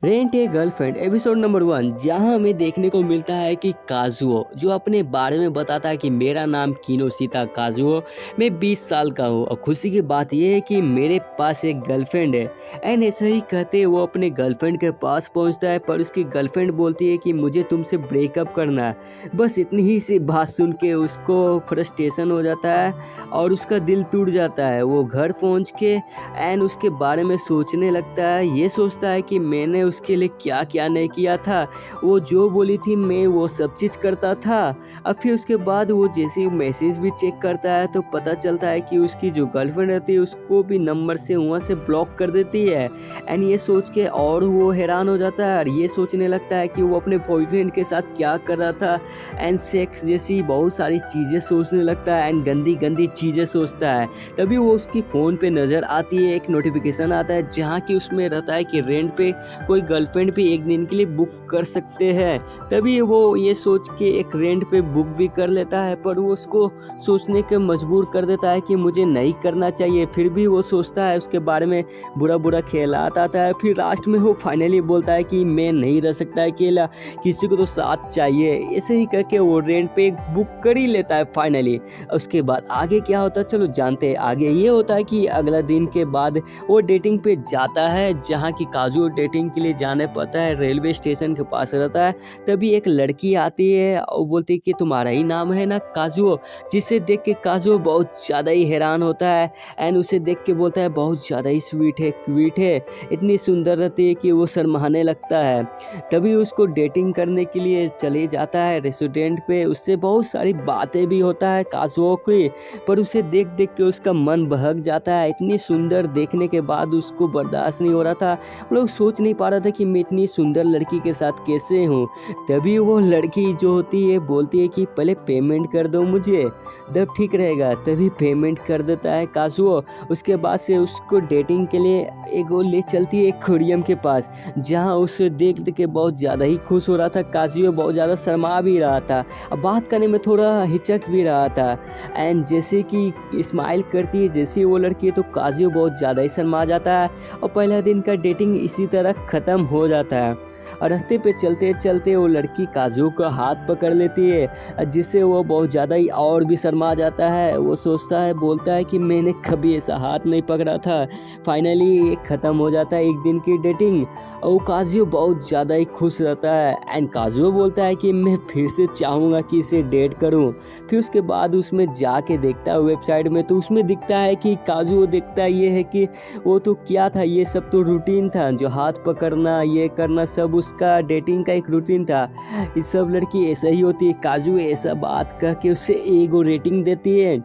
Rent a girlfriend episode number 1, जहां हमें देखने को मिलता है कि काजुओ जो अपने बारे में बताता है कि मेरा नाम किनोशिता काजुओ, मैं 20 साल का हूँ और खुशी की बात यह है कि मेरे पास एक गर्लफ्रेंड है। एंड ऐसा ही कहते वो अपने गर्लफ्रेंड के पास पहुंचता है, पर उसकी गर्लफ्रेंड बोलती है कि मुझे तुमसे ब्रेकअप करना है। बस इतनी ही सी बात सुन के उसको फ्रस्ट्रेशन हो जाता है और उसका दिल टूट जाता है। वो घर पहुँच के एंड उसके बारे में सोचने लगता है। ये सोचता है कि मैंने उसके लिए क्या क्या नहीं किया था, वो जो बोली थी मैं वो सब चीज़ करता था। अब फिर उसके बाद वो जैसे मैसेज भी चेक करता है तो पता चलता है कि उसकी जो गर्लफ्रेंड रहती है उसको भी नंबर से वहाँ से ब्लॉक कर देती है। एंड ये सोच के और वो हैरान हो जाता है और ये सोचने लगता है कि वो अपने बॉयफ्रेंड के साथ क्या कर रहा था एंड सेक्स जैसी बहुत सारी चीज़ें सोचने लगता है एंड गंदी गंदी चीज़ें सोचता है। तभी वो उसकी फ़ोन पे नज़र आती है, एक नोटिफिकेशन आता है जहाँ की उसमें रहता है कि रेंट पे कोई गर्लफ्रेंड भी एक दिन के लिए बुक कर सकते हैं। तभी वो ये सोच के एक रेंट पे बुक भी कर लेता है, पर वो उसको सोचने के मजबूर कर देता है कि मुझे नहीं करना चाहिए। फिर भी वो सोचता है, उसके बारे में बुरा बुरा ख्यालात आता है। फिर लास्ट में वो फाइनली बोलता है कि मैं नहीं रह सकता अकेला, किसी को तो साथ चाहिए। ऐसे ही करके वो रेंट पे बुक कर ही लेता है फाइनली। उसके बाद आगे क्या होता है चलो जानते हैं। आगे ये होता है कि अगला दिन के बाद वो डेटिंग पे जाता है, जहाँ की काजू डेटिंग के लिए जाने पड़ता है, रेलवे स्टेशन के पास रहता है। तभी एक लड़की आती है और बोलती है कि तुम्हारा ही नाम है ना काजू, जिसे देख के काजू बहुत ज़्यादा ही हैरान होता है एंड उसे देख के बोलता है बहुत ज़्यादा ही स्वीट है, क्यूट है, इतनी सुंदर रहती है कि वो शर्माने लगता है। तभी उसको डेटिंग करने के लिए चले जाता है रेस्टोरेंट पे। उससे बहुत सारी बातें भी होता है काजुओ की, पर उसे देख देख के उसका मन बहक जाता है। इतनी सुंदर देखने के बाद उसको बर्दाश्त नहीं हो रहा था, मतलब सोच नहीं पा रहा था कि मैं इतनी सुंदर लड़की के साथ कैसे हूँ। तभी वो लड़की जो होती है बोलती है कि पहले पेमेंट कर दो मुझे, तब ठीक रहेगा। तभी पेमेंट कर देता है काजुओ। उसके बाद से उसको डेटिंग के लिए एक वो ले चलती है एक्वेरियम के पास, जहाँ उसे देख के बहुत ज़्यादा ही खुश हो रहा था। काजुओ बहुत ज़्यादा शर्मा भी रहा था, अब बात करने में थोड़ा हिचक भी रहा था। एंड जैसे कि स्माइल करती है जैसी वो लड़की है तो काजुओ बहुत ज़्यादा ही शर्मा जाता है और पहला दिन का डेटिंग इसी तरह ख़त्म हो जाता है। और रास्ते पे चलते चलते वो लड़की काजू का हाथ पकड़ लेती है, जिससे वो बहुत ज़्यादा ही और भी शर्मा जाता है। वो सोचता है, बोलता है कि मैंने कभी ऐसा हाथ नहीं पकड़ा था। फाइनली ख़त्म हो जाता है एक दिन की डेटिंग और काजू बहुत ज़्यादा ही खुश रहता है। एंड काजू बोलता है कि मैं फिर से चाहूँगा कि इसे डेट करूँ। फिर उसके बाद उसमें जाके देखता है वेबसाइट में, तो उसमें दिखता है कि काजू देखता ये है कि वो तो क्या था, ये सब तो रूटीन था, जो हाथ पकड़ना ये करना सब उसका डेटिंग का एक रूटीन था। ये सब लड़की ऐसा ही होती है। काजू ऐसा बात कह के उससे ईगो रेटिंग देती है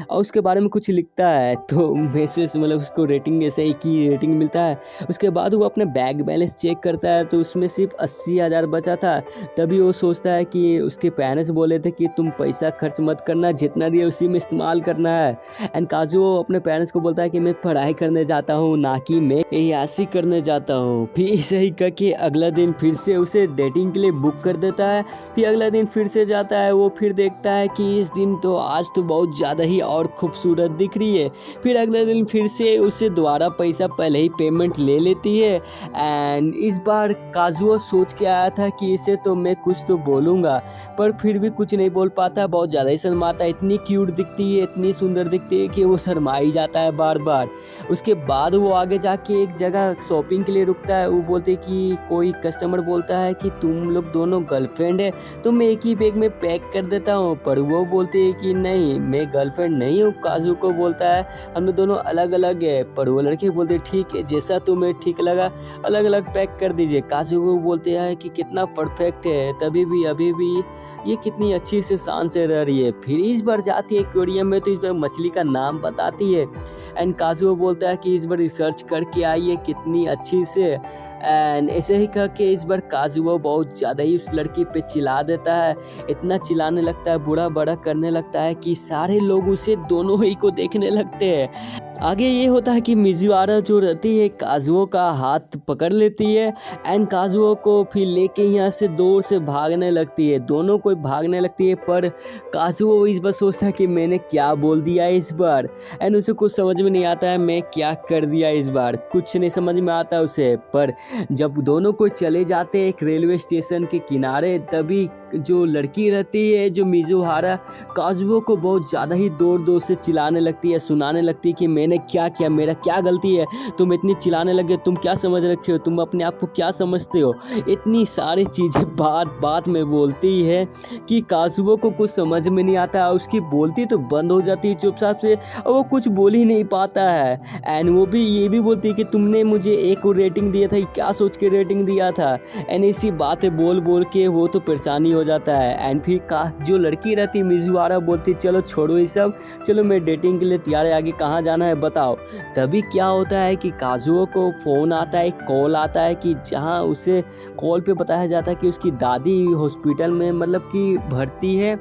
और उसके बारे में कुछ लिखता है, तो मैसेज मतलब उसको रेटिंग ऐसे ही की रेटिंग मिलता है। उसके बाद वो अपने बैंक बैलेंस चेक करता है तो उसमें सिर्फ 80,000 बचा था। तभी वो सोचता है कि उसके पेरेंट्स बोले थे कि तुम पैसा खर्च मत करना, जितना दिए उसी में इस्तेमाल करना है। एंड काजू अपने पेरेंट्स को बोलता है कि मैं पढ़ाई करने जाता हूँ, ना कि मैं यासी करने जाता हूँ। फिर ऐसे ही करके अगला दिन फिर से उसे डेटिंग के लिए बुक कर देता है। फिर अगला दिन फिर से जाता है, वो फिर देखता है कि इस दिन तो आज तो बहुत ज़्यादा ही और खूबसूरत दिख रही है। फिर अगले दिन फिर से उसे दोबारा पैसा पहले ही पेमेंट ले लेती है। एंड इस बार काजुओ सोच के आया था कि इसे तो मैं कुछ तो बोलूँगा, पर फिर भी कुछ नहीं बोल पाता, बहुत ज़्यादा ही शर्माता है। इतनी क्यूट दिखती है, इतनी सुंदर दिखती है कि वो शर्मा ही जाता है बार बार। उसके बाद वो आगे जाके एक जगह शॉपिंग के लिए रुकता है। वो बोलते कि कोई कस्टमर बोलता है कि तुम लोग दोनों गर्लफ्रेंड है तो मैं एक ही बैग में पैक कर देता हूँ, पर वो बोलते हैं कि नहीं मैं गर्लफ्रेंड नहीं हूँ। काजू को बोलता है हम लोग दोनों अलग अलग है, पर वो लड़के बोलते ठीक है जैसा तुम्हें ठीक लगा अलग अलग पैक कर दीजिए। काजू को बोलते हैं कि कितना परफेक्ट है, तभी भी अभी भी ये कितनी अच्छी से शान से रह रही है। फिर इस बार जाती है एक्वेरियम में तो इस बार मछली का नाम बताती है। एंड काजू बोलता है कि इस बार रिसर्च करके आई है कितनी अच्छी से। एंड ऐसे ही कह के इस बार काजुओ बहुत ज़्यादा ही उस लड़की पे चिल्ला देता है। इतना चिल्लाने लगता है, बुरा बड़ा करने लगता है कि सारे लोग उसे दोनों ही को देखने लगते हैं। आगे ये होता है कि मिजुआरा जो रहती है काजुओ का हाथ पकड़ लेती है एंड काजुओ को फिर लेके यहाँ से दूर से भागने लगती है। दोनों को भागने लगती है पर काजुओ इस बार सोचता है कि मैंने क्या बोल दिया इस बार, एंड उसे कुछ समझ में नहीं आता है मैं क्या कर दिया इस बार, कुछ नहीं समझ में आता उसे। पर जब दोनों को चले जाते हैं एक रेलवे स्टेशन के किनारे, तभी जो लड़की रहती है जो मिजुहारा काजुओ को बहुत ज़्यादा ही जोर से चिल्लाने लगती है, सुनाने लगती है कि मैंने क्या किया, मेरा क्या गलती है, तुम इतनी चिल्लाने लगे, तुम क्या समझ रखे हो, तुम अपने आप को क्या समझते हो, इतनी सारी चीज़ें बात बात में बोलती है कि काजुओ को कुछ समझ में नहीं आता। उसकी बोलती तो बंद हो जाती है चुपचाप से और वो कुछ बोल ही नहीं पाता है। एंड वो भी ये भी बोलती है कि तुमने मुझे एक रेटिंग दिया था, क्या सोच के रेटिंग दिया था, एंड इसी बातें बोल बोल के वो तो परेशानी हो जाता है। एंड फिर जो लड़की रहती है मिजुआरा बोलती चलो छोड़ो ये सब, चलो मैं डेटिंग के लिए तैयार है, आगे कहाँ जाना है बताओ। तभी क्या होता है कि काजुओ को फ़ोन आता है, कॉल आता है कि जहाँ उसे कॉल पे बताया जाता है कि उसकी दादी हॉस्पिटल में मतलब कि भर्ती है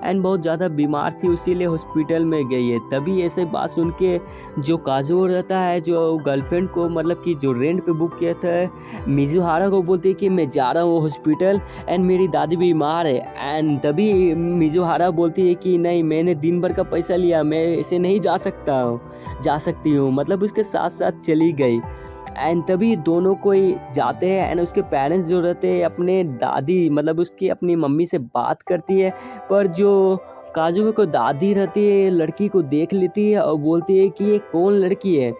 एंड बहुत ज़्यादा बीमार थी, इसीलिए हॉस्पिटल में गई है। तभी ऐसे बात सुन के जो काजुओ रहता है जो गर्लफ्रेंड को मतलब कि जो रेंट पे बुक किया था मिजुहारा को बोलती है कि मैं जा रहा हूँ हॉस्पिटल एंड मेरी दादी बीमार है। एंड तभी मिजुहारा बोलती है कि नहीं, मैंने दिन भर का पैसा लिया, मैं ऐसे नहीं जा सकती हूँ, मतलब उसके साथ साथ चली गई। एंड तभी दोनों कोई जाते हैं एंड उसके पेरेंट्स जो रहते हैं अपने दादी मतलब उसकी अपनी मम्मी से बात करती है, पर जो काजुओ को दादी रहती है लड़की को देख लेती है और बोलती है कि ये कौन लड़की है।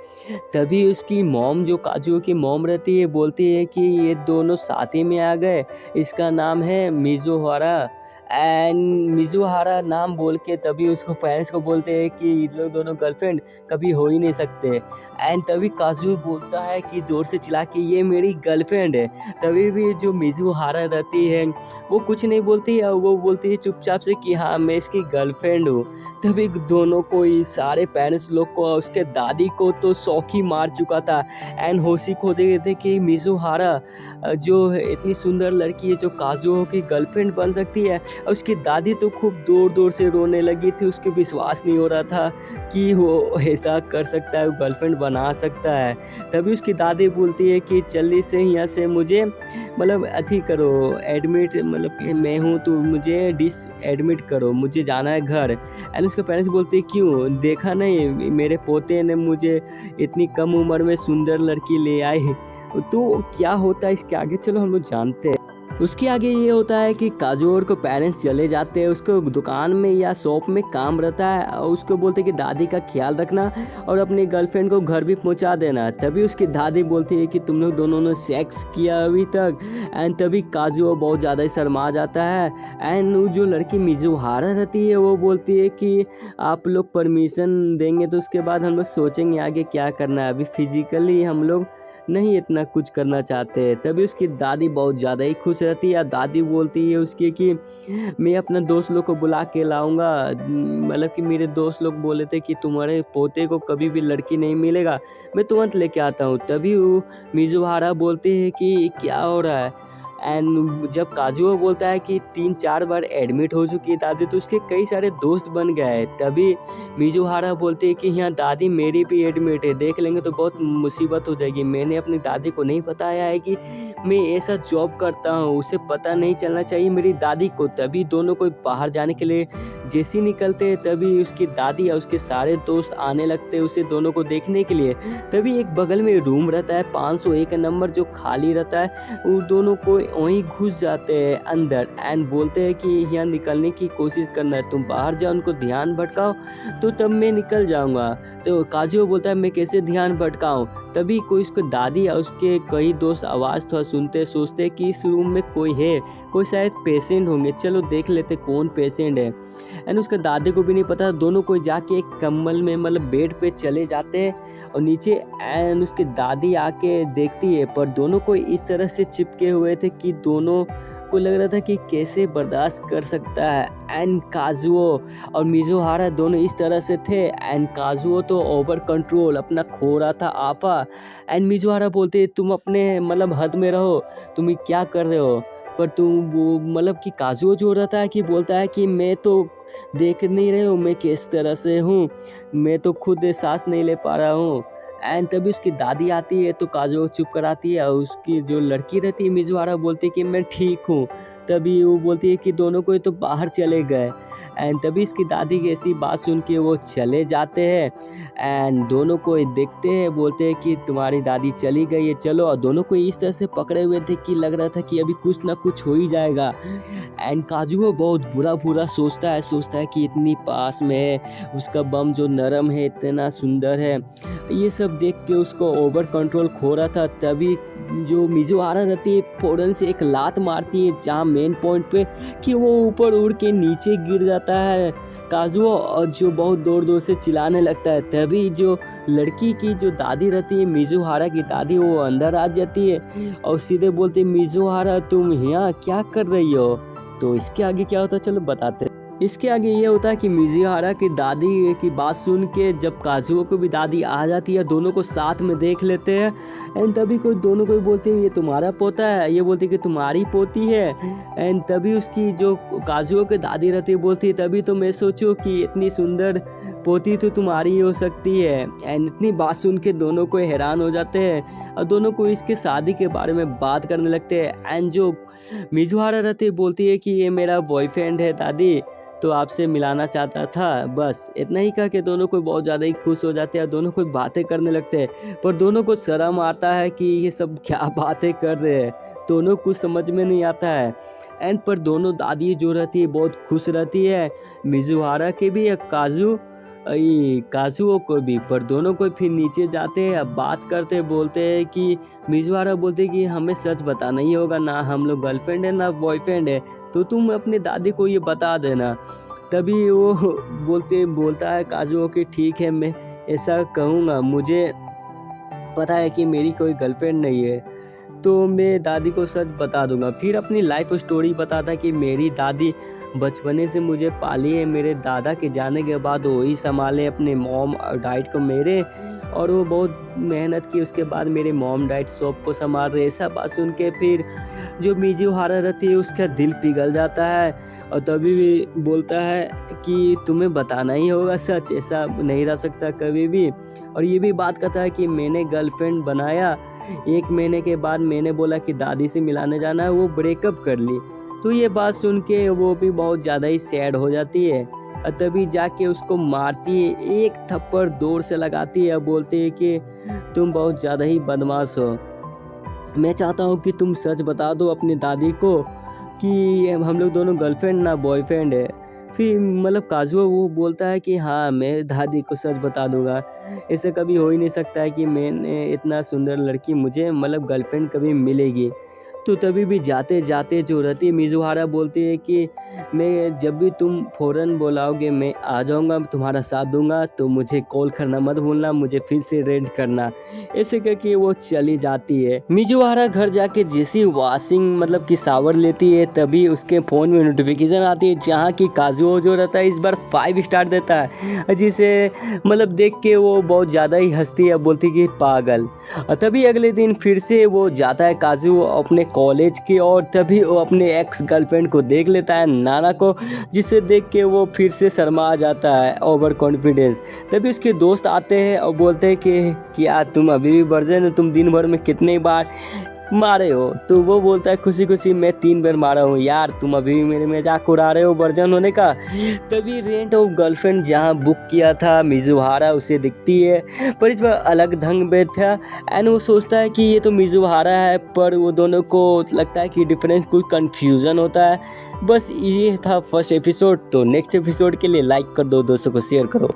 तभी उसकी मॉम जो काजुओ की मॉम रहती है बोलती है कि ये दोनों साथ ही में आ गए, इसका नाम है मिजुहारा। एंड मिजुहारा नाम बोल के तभी उसको पेरेंट्स को बोलते हैं कि ये लोग दोनों गर्लफ्रेंड कभी हो ही नहीं सकते। एंड तभी काजुओ बोलता है कि जोर से चिल्ला के ये मेरी गर्लफ्रेंड है। तभी भी जो मिजुहारा रहती है वो कुछ नहीं बोलती है, वो बोलती है चुपचाप से कि हाँ मैं इसकी गर्लफ्रेंड हूँ। तभी दोनों को सारे पेरेंट्स लोग को उसके दादी को तो शौक ही मार चुका था एंड होशी खो दे थे कि मिजुहारा जो इतनी सुंदर लड़की है जो काजुओ की गर्लफ्रेंड बन सकती है। उसकी दादी तो खूब जोर से रोने लगी थी, उसके विश्वास नहीं हो रहा था कि वो ऐसा कर सकता है, गर्लफ्रेंड बना सकता है। तभी उसकी दादी बोलती है कि जल्दी से यहाँ से मुझे मतलब अथी करो, एडमिट मतलब कि मैं हूँ तो मुझे एडमिट करो, मुझे जाना है घर। एंड उसके पेरेंट्स बोलते हैं क्यों, देखा नहीं मेरे पोते ने मुझे इतनी कम उम्र में सुंदर लड़की ले आई। तो क्या होता है इसके आगे चलो हम लोग जानते हैं। उसके आगे ये होता है कि काजुओ को पेरेंट्स चले जाते हैं, उसको दुकान में या शॉप में काम रहता है और उसको बोलते हैं कि दादी का ख्याल रखना और अपनी गर्लफ्रेंड को घर भी पहुंचा देना। तभी उसकी दादी बोलती है कि तुम लोग दोनों ने सेक्स किया अभी तक। एंड तभी काजुओ बहुत ज़्यादा ही शर्मा जाता है। एंड जो लड़की मिजुहारा रहती है वो बोलती है कि आप लोग परमिशन देंगे तो उसके बाद हम लोग सोचेंगे आगे क्या करना है, अभी फिजिकली हम लोग नहीं इतना कुछ करना चाहते हैं। तभी उसकी दादी बहुत ज़्यादा ही खुश रहती है। दादी बोलती है उसकी कि मैं अपने दोस्त लोग को बुला के लाऊंगा, मतलब कि मेरे दोस्त लोग बोले थे कि तुम्हारे पोते को कभी भी लड़की नहीं मिलेगा, मैं तुरंत लेके आता हूँ। तभी वो मिजुहारा बोलते हैं कि क्या हो रहा है। एंड जब काजुओ बोलता है कि 3-4 बार एडमिट हो चुकी है दादी तो उसके कई सारे दोस्त बन गए। तभी मिजुहारा बोलते हैं कि यहाँ दादी मेरी भी एडमिट है, देख लेंगे तो बहुत मुसीबत हो जाएगी। मैंने अपनी दादी को नहीं बताया है कि मैं ऐसा जॉब करता हूँ, उसे पता नहीं चलना चाहिए मेरी दादी को। तभी दोनों को बाहर जाने के लिए जैसे ही निकलते हैं तभी उसकी दादी या उसके सारे दोस्त आने लगते हैं उसे दोनों को देखने के लिए। तभी एक बगल में रूम रहता है 501 नंबर जो खाली रहता है, वो दोनों को वहीं घुस जाते हैं अंदर एंड बोलते हैं कि यहाँ निकलने की कोशिश करना है, तुम बाहर जाओ उनको ध्यान भटकाओ तो तब मैं निकल जाऊँगा। तो काजुओ बोलता है मैं कैसे ध्यान भटकाऊँ। तभी कोई उसको दादी या उसके कई दोस्त आवाज़ थोड़ा सुनते सोचते कि इस रूम में कोई है, कोई शायद पेशेंट होंगे, चलो देख लेते कौन पेशेंट है। एंड उसके दादी को भी नहीं पता, दोनों कोई जाके एक कंबल में मतलब बेड पे चले जाते हैं और नीचे एंड उसकी दादी आके देखती है, पर दोनों को इस तरह से चिपके हुए थे कि दोनों को लग रहा था कि कैसे बर्दाश्त कर सकता है। एंड काजुओ और मिजुहारा दोनों इस तरह से थे एंड काजुओ तो ओवर कंट्रोल अपना खो रहा था आपा। एंड मिजुहारा बोलते तुम अपने मतलब हद में रहो, तुम क्या कर रहे हो, पर तुम वो मतलब कि काजुओ जो रहता है कि बोलता है कि मैं तो देख नहीं रहे हूँ मैं किस तरह से हूँ, मैं तो खुद सांस नहीं ले पा रहा हूँ। एंड तभी उसकी दादी आती है तो काजुओ चुप कराती है, और उसकी जो लड़की रहती है मिजुहारा बोलती है कि मैं ठीक हूँ। तभी वो बोलती है कि दोनों कोई तो बाहर चले गए। एंड तभी इसकी दादी की ऐसी बात सुन के वो चले जाते हैं एंड दोनों को देखते हैं, बोलते हैं कि तुम्हारी दादी चली गई है चलो। और दोनों को इस तरह से पकड़े हुए थे कि लग रहा था कि अभी कुछ ना कुछ हो ही जाएगा। एंड काजुओ बहुत बुरा सोचता है कि इतनी पास में है, उसका बम जो नरम है इतना सुंदर है, ये सब देख के उसको ओवर कंट्रोल खो रहा था। तभी जो मिजुहारा रहती है फौरन से एक लात मारती है जहाँ मेन पॉइंट पे कि वो ऊपर उड़ के नीचे गिर जाता है काजुओ, और जो बहुत जोर से चिल्लाने लगता है। तभी जो लड़की की जो दादी रहती है मिजुहारा की दादी, वो अंदर आ जाती है और सीधे बोलती है मिजुहारा तुम यहाँ क्या कर रही हो। तो इसके आगे क्या होता है चलो बताते हैं। इसके आगे ये होता है कि मिजुहारा की दादी की बात सुन के जब काजुओ को भी दादी आ जाती है, दोनों को साथ में देख लेते हैं। एंड तभी दोनों को बोलते हैं ये तुम्हारा पोता है, ये बोलती है कि तुम्हारी पोती है। एंड तभी उसकी जो काजुओ की दादी रहती है बोलती है तभी तो मैं सोचूं कि इतनी सुंदर पोती तो तुम्हारी ही हो सकती है। एंड इतनी बात सुन के दोनों को हैरान हो जाते हैं और दोनों को इसके शादी के बारे में बात करने लगते हैं। एंड जो मिजुहारा रहती है बोलती है कि ये मेरा बॉयफ्रेंड है दादी, तो आपसे मिलाना चाहता था। बस इतना ही कह के दोनों को बहुत ज़्यादा ही खुश हो जाते हैं, दोनों को बातें करने लगते हैं। पर दोनों को शर्म आता है कि ये सब क्या बातें कर रहे हैं, दोनों कुछ समझ में नहीं आता है। एंड पर दोनों दादी जो रहती है बहुत खुश रहती है, मिजुहारा के भी या काजुओ को भी। पर दोनों को फिर नीचे जाते हैं, अब बात करते बोलते हैं कि मिजुहारा बोलते हैं कि हमें सच बताना ही होगा, ना हम लोग गर्लफ्रेंड है ना बॉयफ्रेंड है, तो तुम अपनी दादी को ये बता देना। तभी वो बोलता है काजुओ कि ठीक है मैं ऐसा कहूँगा, मुझे पता है कि मेरी कोई गर्लफ्रेंड नहीं है, तो मैं दादी को सच बता दूंगा। फिर अपनी लाइफ स्टोरी बताता है कि मेरी दादी बचपने से मुझे पाली है, मेरे दादा के जाने के बाद वो ही संभाले अपने मॉम और डैड को मेरे, और वो बहुत मेहनत की उसके बाद मेरे मॉम डैड शॉप को संभाल रहे। ऐसा बात सुन के फिर जो मिजुहारा रहती है उसका दिल पिघल जाता है, और तभी भी बोलता है कि तुम्हें बताना ही होगा सच, ऐसा नहीं रह सकता कभी भी। और ये भी बात कहता है कि मैंने गर्लफ्रेंड बनाया, 1 महीने के बाद मैंने बोला कि दादी से मिलाने जाना है, वो ब्रेकअप कर ली। तो ये बात सुन के वो भी बहुत ज़्यादा ही सैड हो जाती है, और तभी जाके उसको मारती है, 1 थप्पड़ जोर से लगाती है और बोलती है कि तुम बहुत ज़्यादा ही बदमाश हो, मैं चाहता हूँ कि तुम सच बता दो अपनी दादी को कि हम लोग दोनों गर्लफ्रेंड ना बॉयफ्रेंड है। फिर मतलब काजुओ वो बोलता है कि हाँ मैं दादी को सच बता दूंगा, ऐसे कभी हो ही नहीं सकता है कि मैंने इतना सुंदर लड़की मुझे मतलब गर्लफ्रेंड कभी मिलेगी। तो तभी भी जाते जाते जो रहती है मिजुहारा बोलती है कि मैं जब भी तुम फ़ौरन बुलाओगे मैं आ जाऊंगा, तुम्हारा साथ दूंगा, तो मुझे कॉल करना मत भूलना, मुझे फिर से रेंट करना। ऐसे करके वो चली जाती है। मिजुहारा घर जाके जैसी वॉशिंग मतलब कि शावर लेती है तभी उसके फ़ोन में नोटिफिकेशन आती है जहाँ की काजुओ जो रहता है इस बार 5 स्टार देता है, जिसे मतलब देख के वो बहुत ज़्यादा ही हंसती है, बोलती कि पागल। और तभी अगले दिन फिर से वो जाता है काजुओ अपने कॉलेज की, और तभी वो अपने एक्स गर्लफ्रेंड को देख लेता है नाना को, जिसे देख के वो फिर से शर्मा आ जाता है, ओवर कॉन्फिडेंस। तभी उसके दोस्त आते हैं और बोलते हैं कि यार तुम अभी भी वर्जिन हो, तुम दिन भर में कितने बार मारे हो। तो वो बोलता है खुशी खुशी मैं 3 बार मारा हूँ, यार तुम अभी भी मेरे मजाक उड़ा रहे हो वर्जन होने का। तभी रेंट ऑफ गर्लफ्रेंड जहाँ बुक किया था मिजुहारा उसे दिखती है, पर इस बार अलग ढंग में था। एंड वो सोचता है कि ये तो मिजुहारा है, पर वो दोनों को लगता है कि डिफरेंस कुछ कन्फ्यूज़न होता है। बस ये था फर्स्ट एपिसोड। तो नेक्स्ट एपिसोड के लिए लाइक कर दो, दोस्तों को शेयर करो।